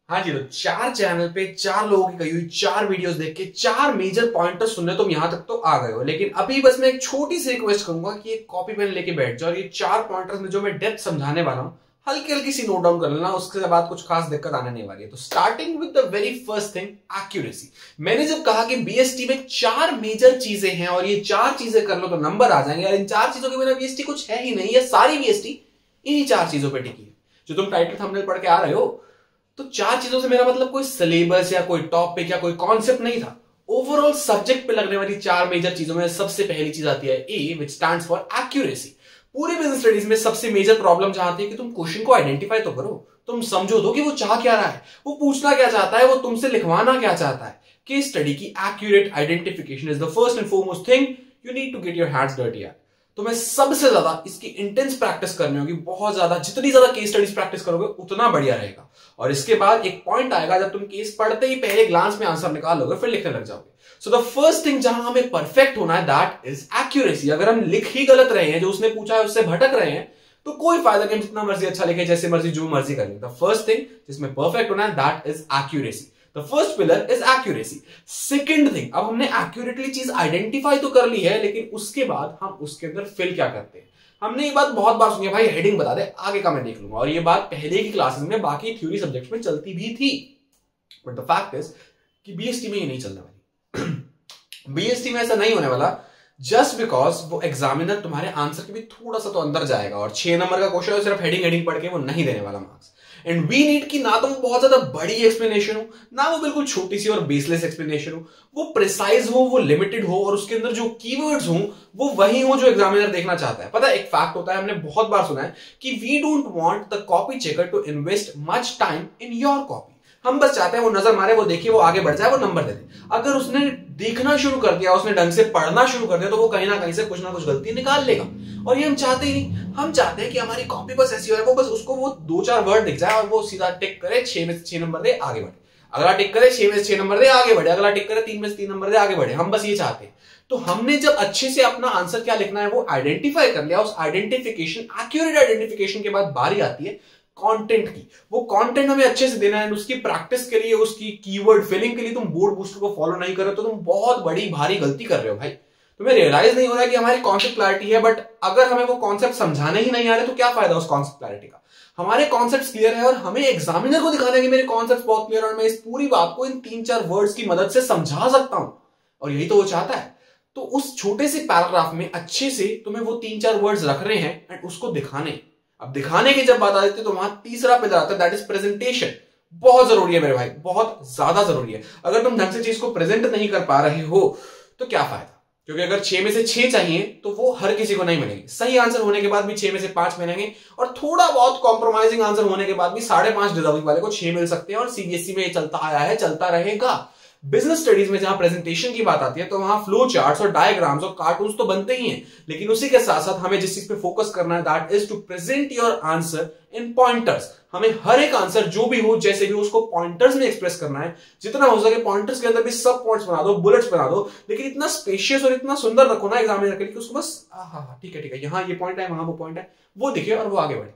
हाँ जी, तो 4 चैनल पे 4 लोगों की कही हुई 4 वीडियोस देख के 4 मेजर पॉइंटर्स सुनने तुम यहां तक तो आ गए हो। लेकिन अभी बस मैं एक छोटी सी रिक्वेस्ट करूंगा कि एक कॉपी पेन लेके बैठ जाओ और ये 4 पॉइंटर्स में जो मैं डेप्थ समझाने वाला हूं हल्की हल्की सी नोट डाउन कर लेना, उसके बाद कुछ खास दिक्कत आने नहीं वाली है। तो starting with the very first thing, accuracy. मैंने जब कहा कि बीएसटी में 4 मेजर चीजें हैं और ये 4 चीजें कर लो तो नंबर आ जाएंगे, और इन 4 चीजों के बिना बीएसटी कुछ है ही नहीं, ये सारी बीएसटी इन्हीं 4 चीजों पे टिकी है जो तुम टाइटल थंबनेल पढ़ के आ रहे हो। तो 4 चीजों से मेरा मतलब कोई सिलेबस या कोई टॉपिक या कोई कॉन्सेप्ट नहीं था, ओवरऑल सब्जेक्ट पे लगने वाली 4 मेजर चीजों में सबसे पहली चीज आती है ए, विच स्टैंड्स फॉर एक्यूरेसी। पूरी बिजनेस स्टडीज में सबसे मेजर प्रॉब्लम जहां आती है कि तुम क्वेश्चन को आइडेंटिफाई तो करो, तुम समझो दो कि वो चाह क्या रहा है, वो पूछना क्या चाहता है, वो तुमसे लिखवाना क्या चाहता है। केस स्टडी की accurate identification is the first and foremost thing you need to get your hands dirty at. तुम्हें सबसे ज्यादा इसकी इंटेंस प्रैक्टिस करनी होगी, बहुत ज्यादा। जितनी ज्यादा केस स्टडीज प्रैक्टिस करोगे उतना बढ़िया रहेगा। और इसके बाद एक पॉइंट आएगा जब तुम केस पढ़ते ही पहले ग्लांस में आंसर निकाल लोगे, फिर लिखने लग जाओगे। सो द फर्स्ट थिंग जहां हमें परफेक्ट होना है दैट इज एक्यूरेसी। अगर हम लिख ही गलत रहे हैं, जो उसने पूछा है उससे भटक रहे हैं, तो कोई फायदा नहीं, जितना मर्जी अच्छा लिखे, जैसे मर्जी जो मर्जी कर ले। द फर्स्ट थिंग जिसमें परफेक्ट होना है that is accuracy. The first pillar is accuracy. Second thing, अब हमने एक्यूरेटली चीज आइडेंटिफाई तो कर ली है, लेकिन उसके बाद हम उसके अंदर फिल क्या करते हैं। हमने ये बात बहुत बार सुनी है, भाई हेडिंग बता दे, आगे का मैं देख लूंगा। और ये बात पहले की क्लासेस में बाकी थ्योरी सब्जेक्ट्स में चलती भी थी, बट द फैक्ट इज कि बीएसटी में ये नहीं चलने वाली। बीएसटी में ऐसा नहीं होने वाला, जस्ट बिकॉज वो एग्जामिनर तुम्हारे आंसर के भी थोड़ा सा तो अंदर जाएगा, और 6 नंबर का क्वेश्चन है, सिर्फ हेडिंग पढ़ के वो नहीं देने वाला मार्क्स। एंड वी नीड की ना तो वो बहुत ज्यादा बड़ी एक्सप्लेनेशन हो, ना वो बिल्कुल छोटी सी और बेसलेस एक्सप्लेनेशन हो, वो प्रिसाइज हो, वो लिमिटेड हो, और उसके अंदर जो कीवर्ड्स हो वो वही हो जो एग्जामिनर देखना चाहता है। पता है, एक फैक्ट होता है, हमने बहुत बार सुना है कि we don't want the copy checker to invest much time in your copy. हम बस चाहते हैं वो नजर मारे, वो देखे, वो आगे बढ़ जाए, वो नंबर दे दे। अगर उसने देखना शुरू कर दिया, उसने ढंग से पढ़ना शुरू कर दिया, तो वो कहीं ना कहीं से कुछ ना कुछ गलती निकाल लेगा, और ये हम चाहते ही नहीं। हम चाहते हैं कि हमारी कॉपी बस ऐसी हो, वो बस उसको वो 2-4 वर्ड दिख जाए और वो सीधा टिक करे, 6 में से 6 नंबर दे, आगे बढ़े। अगला टिक करे, 6 में से 6 नंबर दे, आगे बढ़े। अगला टिक करे, 3 में से 3 नंबर दे, आगे बढ़े। हम बस ये चाहते हैं। तो हमने जब अच्छे से अपना आंसर क्या लिखना है वो आइडेंटिफाई कर लिया, उस आइडेंटिफिकेशन, एक्यूरेट आइडेंटिफिकेशन के बाद बारी आती है कंटेंट की। वो कंटेंट हमें अच्छे से देना है। उसकी प्रैक्टिस के लिए, उसकी कीवर्ड फिलिंग के लिए तुम बोर्ड बूस्टर को फॉलो नहीं कर रहे हो, तो तुम बहुत बड़ी भारी गलती कर रहे हो भाई। तुम्हें रियलाइज नहीं हो रहा है कि हमारी कॉन्सेप्ट क्लैरिटी है, बट अगर हमें वो कॉन्सेप्ट समझाने ही नहीं आ रहे तो क्या फायदा उस कॉन्सेप्ट क्लैरिटी का। हमारे कॉन्सेप्ट क्लियर है और हमें एग्जामिनर को दिखाना है कि मेरे कॉन्सेप्ट बहुत क्लियर है और मैं इस पूरी बात को इन 3-4 वर्ड्स की मदद से समझा सकता हूं, और यही तो वो चाहता है। तो उस छोटे से पैराग्राफ में अच्छे से तुम्हें वो 3-4 वर्ड्स रख रहे हैं एंड उसको दिखाने। अब दिखाने की जब बात आ जाती है तो वहां तीसरा पिलर आता है, दैट इज प्रेजेंटेशन। बहुत जरूरी है मेरे भाई, बहुत ज्यादा जरूरी है। अगर तुम ढंग से चीज को प्रेजेंट नहीं कर पा रहे हो तो क्या फायदा, क्योंकि अगर 6 में से 6 चाहिए तो वो हर किसी को नहीं मिलेंगे। सही आंसर होने के बाद भी 6 में से 5 मिलेंगे, और थोड़ा बहुत कॉम्प्रोमाइजिंग आंसर होने के बाद भी 5.5 डिजर्विंग वाले को 6 मिल सकते हैं। और सीबीएसई में ये चलता आया है, चलता रहेगा। बिजनेस स्टडीज में जहां प्रेजेंटेशन की बात आती है तो वहां फ्लो चार्ट्स और डायग्राम्स और कार्टून्स तो बनते ही हैं, लेकिन उसी के साथ साथ हमें जिस चीज पे फोकस करना है that is to present your answer in pointers. हमें हर एक आंसर जो भी हो, जैसे भी हो, उसको पॉइंटर्स में एक्सप्रेस करना है। जितना हो सके पॉइंटर्स के अंदर भी सब पॉइंट्स बना दो, बुलेट्स बना दो, लेकिन इतना स्पेशियस और इतना सुंदर रखो ना एग्जामिनर के लिए कि उसको बस ठीक है, यहाँ ये पॉइंट है, वहां वो पॉइंट है, वो दिखे और वो आगे बढ़े।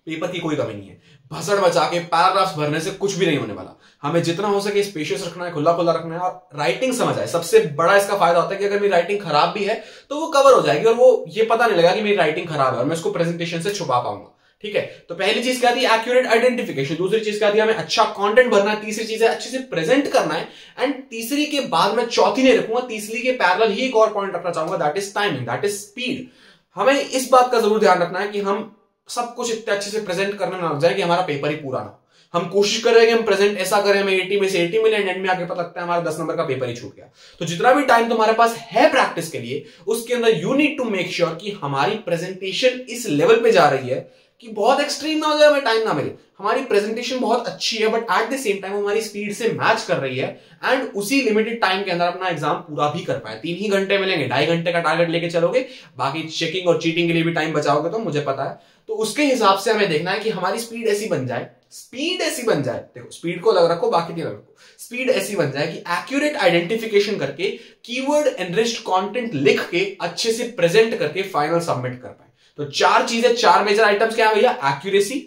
पेपर की कोई कमी नहीं है। भसड़ बचा के पैराग्राफ्स भरने से कुछ भी नहीं होने वाला। हमें जितना हो सके स्पेशियस रखना है, खुला खुला रखना है, और राइटिंग समझ आए। सबसे बड़ा इसका फायदा होता है कि अगर मेरी राइटिंग खराब भी है तो वो कवर हो जाएगी, और वो ये पता नहीं लगा कि मेरी राइटिंग खराब है, और मैं उसको प्रेजेंटेशन से छुपा पाऊंगा। ठीक है, तो पहली चीज क्या थी, एक्यूरेट आइडेंटिफिकेशन। दूसरी चीज क्या थी, हमें अच्छा कंटेंट भरना है। तीसरी चीज है अच्छे से प्रेजेंट करना है। एंड तीसरी के बाद मैं चौथी नहीं रखूंगा, तीसरी के पैरेलल ही एक और पॉइंट रखना चाहूंगा, that is timing, that is speed. हमें इस बात का जरूर ध्यान रखना है कि हम सब कुछ इतने अच्छे से प्रेजेंट करने ना लग जाए कि हमारा पेपर ही पूरा ना हो। हम कोशिश कर रहे हैं कि हम प्रेजेंट ऐसा करें, हमें 80 में से 80 मिले, एंड में आके पता लगता है हमारा 10 नंबर का पेपर ही छूट गया। तो जितना भी टाइम तुम्हारे पास है प्रैक्टिस के लिए, उसके अंदर you need to make sure कि हमारी प्रेजेंटेशन इस लेवल पे जा रही है कि बहुत एक्सट्रीम ना हो जाए, हमें टाइम ना मिले। हमारी प्रेजेंटेशन बहुत अच्छी है, but at the same time हमारी स्पीड से मैच कर रही है, एंड उसी लिमिटेड टाइम के अंदर अपना एग्जाम पूरा भी कर पाए। 3 ही घंटे मिलेंगे, 2.5 घंटे का टारगेट लेके चलोगे, बाकी चेकिंग और चीटिंग के लिए भी टाइम बचाओगे, तो मुझे पता है। तो उसके हिसाब से हमें देखना है कि हमारी स्पीड ऐसी बन जाए, देखो स्पीड को अलग रखो, बाकी नहीं रखो। स्पीड ऐसी बन जाए कि एक्यूरेट आइडेंटिफिकेशन करके, कीवर्ड एनरिच्ड कंटेंट लिख के, अच्छे से प्रेजेंट करके फाइनल सबमिट कर पाए। तो 4 चीजें, 4 मेजर आइटम्स क्या है भैया, accuracy,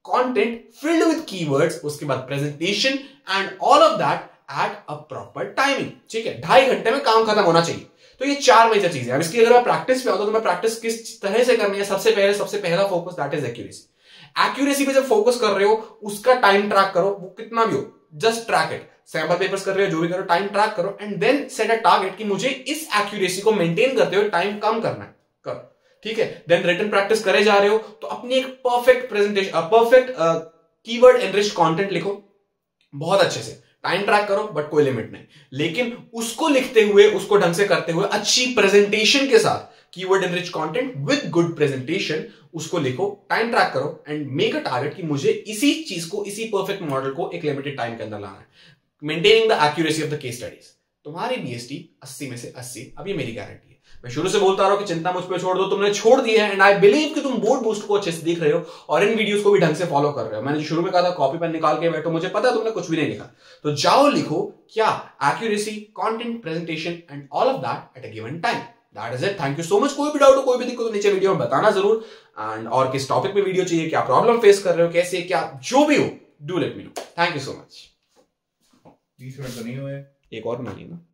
content filled with keywords, उसके बाद presentation and all of that at a proper timing. ठीक है, 2.5 घंटे में काम खत्म होना चाहिए। तो ये 4 मेजर चीजें। अब इसकी अगर मैं प्रैक्टिस पे आता तो मैं प्रैक्टिस किस तरह से करनी है, सबसे पहला focus that is accuracy. Accuracy पे जब फोकस कर रहे हो उसका टाइम ट्रैक करो, वो कितना भी हो, just track it. Sample papers कर रहे हो, जो भी करो, टाइम ट्रैक करो and then set a target कि मुझे इस एक्यूरेसी को मेंटेन करते हुए टाइम कम करना है, करो। ठीक है, देन रिटन प्रैक्टिस करे जा रहे हो तो अपनी एक perfect presentation, perfect keyword enriched content लिखो बहुत अच्छे से, टाइम ट्रैक करो बट कोई लिमिट नहीं, लेकिन उसको लिखते हुए, उसको ढंग से करते हुए, अच्छी प्रेजेंटेशन के साथ, keyword enriched content with good presentation, उसको लिखो, टाइम ट्रैक करो एंड मेक अ टारगेट कि मुझे इसी चीज को, इसी परफेक्ट मॉडल को एक लिमिटेड टाइम के अंदर लाना है, maintaining the accuracy of the case studies. तुम्हारी बीएसटी 80 में से 80, अब ये मेरी गारंटी है। मैं शुरू से बोलता रहा हूं कि चिंता मुझ पे छोड़ दो, तुमने छोड़ दी है एंड आई बिलीव कि तुम बोर्ड बूस्ट को अच्छे से देख रहे हो और इन वीडियोस को भी ढंग से फॉलो कर रहे हो। मैंने शुरू में कहा था कॉपी पेन निकाल के बैठो, मुझे पता है तुमने कुछ भी नहीं लिखा, तो जाओ लिखो क्या, accuracy, content, presentation and all of that at a given time. That is it. Thank you so much. कोई भी डाउट हो, कोई भी दिक्कत हो, नीचे वीडियो में बताना जरूर, एंड और किस टॉपिक पे वीडियो चाहिए, क्या प्रॉब्लम फेस कर रहे हो, कैसे क्या जो भी हो, do let me know. Thank you so much. 20 minute तो नहीं हुए, एक और बना लेना।